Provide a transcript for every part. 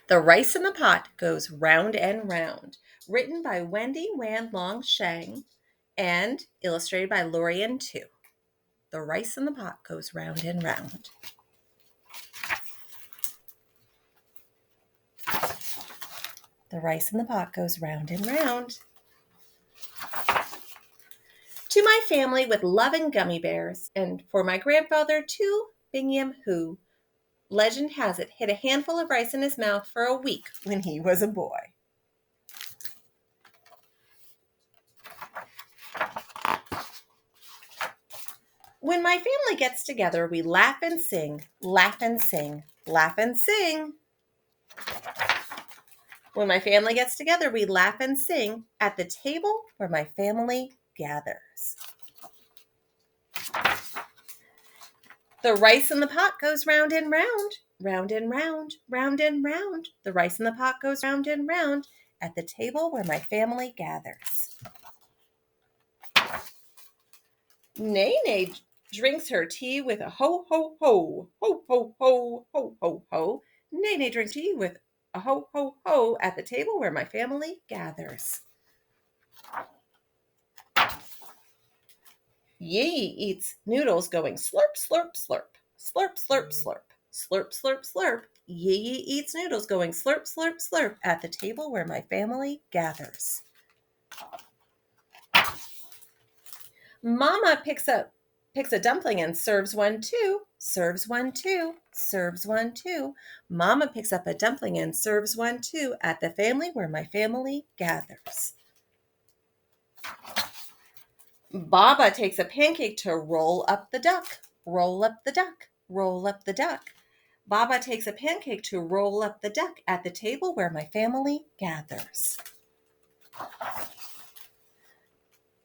The Rice in the Pot Goes Round and Round, written by Wendy Wan Long Shang and illustrated by Lorian Tu. The rice in the pot goes round and round. The rice in the pot goes round and round. To my family with love and gummy bears, and for my grandfather, Tu Bingyam Hu, legend has it, hid a handful of rice in his mouth for a week when he was a boy. When my family gets together, we laugh and sing, laugh and sing, laugh and sing. When my family gets together, we laugh and sing at the table where my family gathers. The rice in the pot goes round and round, round and round, round and round. The rice in the pot goes round and round at the table where my family gathers. Nene drinks her tea with a ho, ho, ho, ho, ho, ho, ho, ho, ho. Nene drinks tea with a ho, ho, ho at the table where my family gathers. Yee eats noodles going slurp, slurp, slurp, slurp, slurp, slurp, slurp, slurp, slurp. Yee eats noodles going slurp, slurp, slurp at the table where my family gathers. Mama picks a dumpling and serves one too, serves one too, serves one too. Mama picks up a dumpling and serves one too at the family where my family gathers. Baba takes a pancake to roll up the duck, roll up the duck, roll up the duck. Baba takes a pancake to roll up the duck at the table where my family gathers.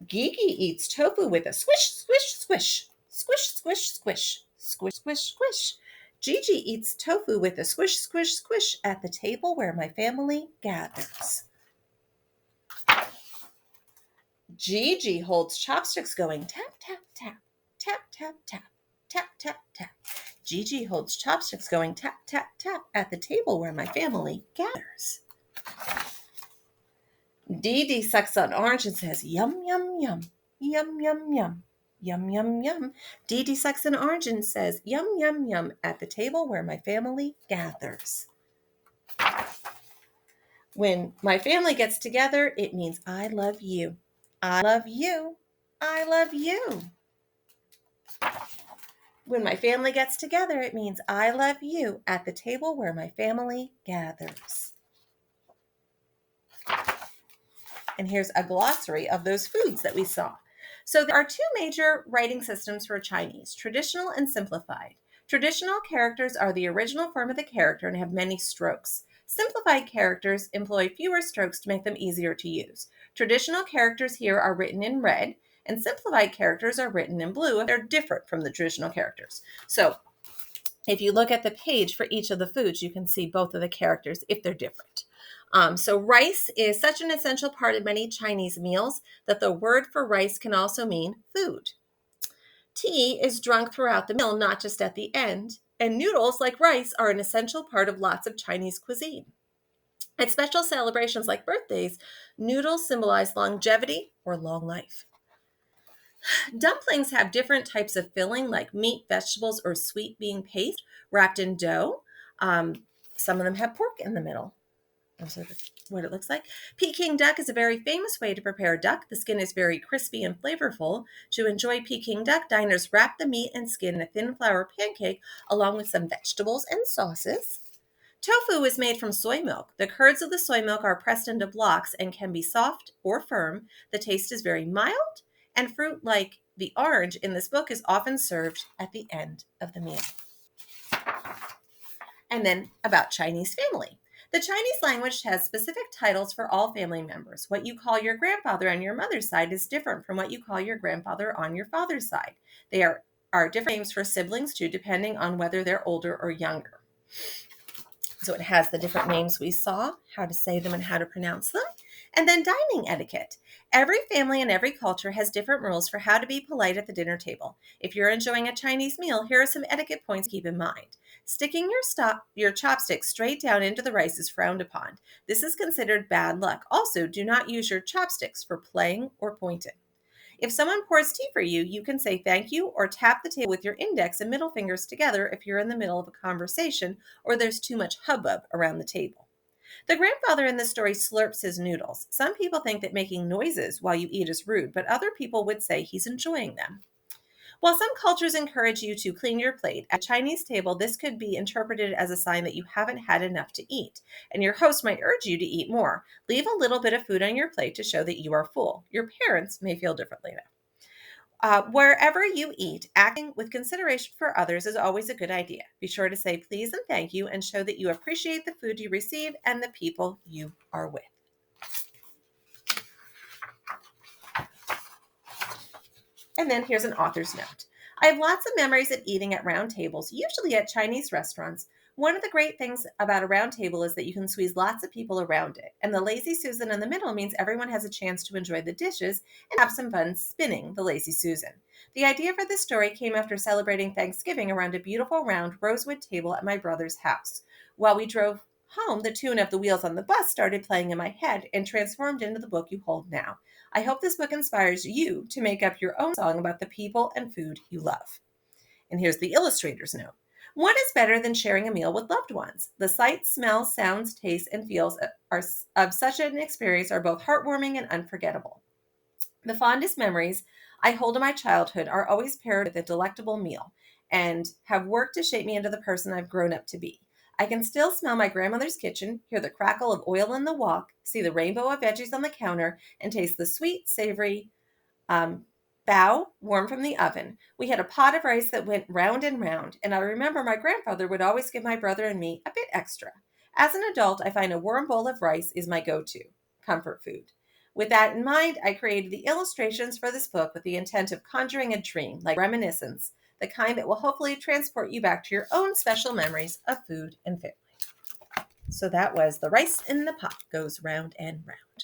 Gigi eats tofu with a squish, squish, squish, squish, squish, squish, squish, squish, squish. Gigi eats tofu with a squish, squish, squish at the table where my family gathers. Gigi holds chopsticks going tap, tap, tap, tap, tap, tap, tap, tap, tap. Gigi holds chopsticks going tap, tap, tap at the table where my family gathers. Dee Dee sucks on orange and says, yum, yum, yum, yum, yum, yum, yum, yum, yum. Dee Dee sucks an orange and says, yum, yum, yum at the table where my family gathers. When my family gets together, it means I love you. I love you. I love you. When my family gets together, it means I love you at the table where my family gathers. And here's a glossary of those foods that we saw. So there are two major writing systems for Chinese, traditional and simplified. Traditional characters are the original form of the character and have many strokes. Simplified characters employ fewer strokes to make them easier to use. Traditional characters here are written in red, and simplified characters are written in blue, and they're different from the traditional characters. So if you look at the page for each of the foods, you can see both of the characters if they're different. So rice is such an essential part of many Chinese meals that the word for rice can also mean food. Tea is drunk throughout the meal, not just at the end. And noodles, like rice, are an essential part of lots of Chinese cuisine. At special celebrations like birthdays, noodles symbolize longevity or long life. Dumplings have different types of filling, like meat, vegetables, or sweet bean paste wrapped in dough. Some of them have pork in the middle. That's what it looks like. Peking duck is a very famous way to prepare duck. The skin is very crispy and flavorful. To enjoy Peking duck, diners wrap the meat and skin in a thin flour pancake along with some vegetables and sauces. Tofu is made from soy milk. The curds of the soy milk are pressed into blocks and can be soft or firm. The taste is very mild, and fruit like the orange in this book is often served at the end of the meal. And then about Chinese family. The Chinese language has specific titles for all family members. What you call your grandfather on your mother's side is different from what you call your grandfather on your father's side. They are different names for siblings too, depending on whether they're older or younger. So it has the different names we saw, how to say them and how to pronounce them. And then dining etiquette. Every family and every culture has different rules for how to be polite at the dinner table. If you're enjoying a Chinese meal, here are some etiquette points to keep in mind. Sticking your chopsticks straight down into the rice is frowned upon. This is considered bad luck. Also, do not use your chopsticks for playing or pointing. If someone pours tea for you, you can say thank you or tap the table with your index and middle fingers together if you're in the middle of a conversation or there's too much hubbub around the table. The grandfather in this story slurps his noodles. Some people think that making noises while you eat is rude, but other people would say he's enjoying them. While some cultures encourage you to clean your plate, at a Chinese table, this could be interpreted as a sign that you haven't had enough to eat, and your host might urge you to eat more. Leave a little bit of food on your plate to show that you are full. Your parents may feel differently though. Wherever you eat, acting with consideration for others is always a good idea. Be sure to say please and thank you and show that you appreciate the food you receive and the people you are with. And then here's an author's note. I have lots of memories of eating at round tables, usually at Chinese restaurants. One of the great things about a round table is that you can squeeze lots of people around it. And the lazy Susan in the middle means everyone has a chance to enjoy the dishes and have some fun spinning the lazy Susan. The idea for this story came after celebrating Thanksgiving around a beautiful round rosewood table at my brother's house. While we drove home, the tune of The Wheels on the Bus started playing in my head and transformed into the book you hold now. I hope this book inspires you to make up your own song about the people and food you love. And here's the illustrator's note. What is better than sharing a meal with loved ones? The sights, smells, sounds, tastes, and feels of such an experience are both heartwarming and unforgettable. The fondest memories I hold of my childhood are always paired with a delectable meal and have worked to shape me into the person I've grown up to be. I can still smell my grandmother's kitchen, hear the crackle of oil in the wok, see the rainbow of veggies on the counter, and taste the sweet, savory um, bao warm from the oven. We had a pot of rice that went round and round, and I remember my grandfather would always give my brother and me a bit extra. As an adult, I find a warm bowl of rice is my go-to comfort food. With that in mind, I created the illustrations for this book with the intent of conjuring a dream, like reminiscence, the kind that will hopefully transport you back to your own special memories of food and family. So that was The Rice in the Pot Goes Round and Round.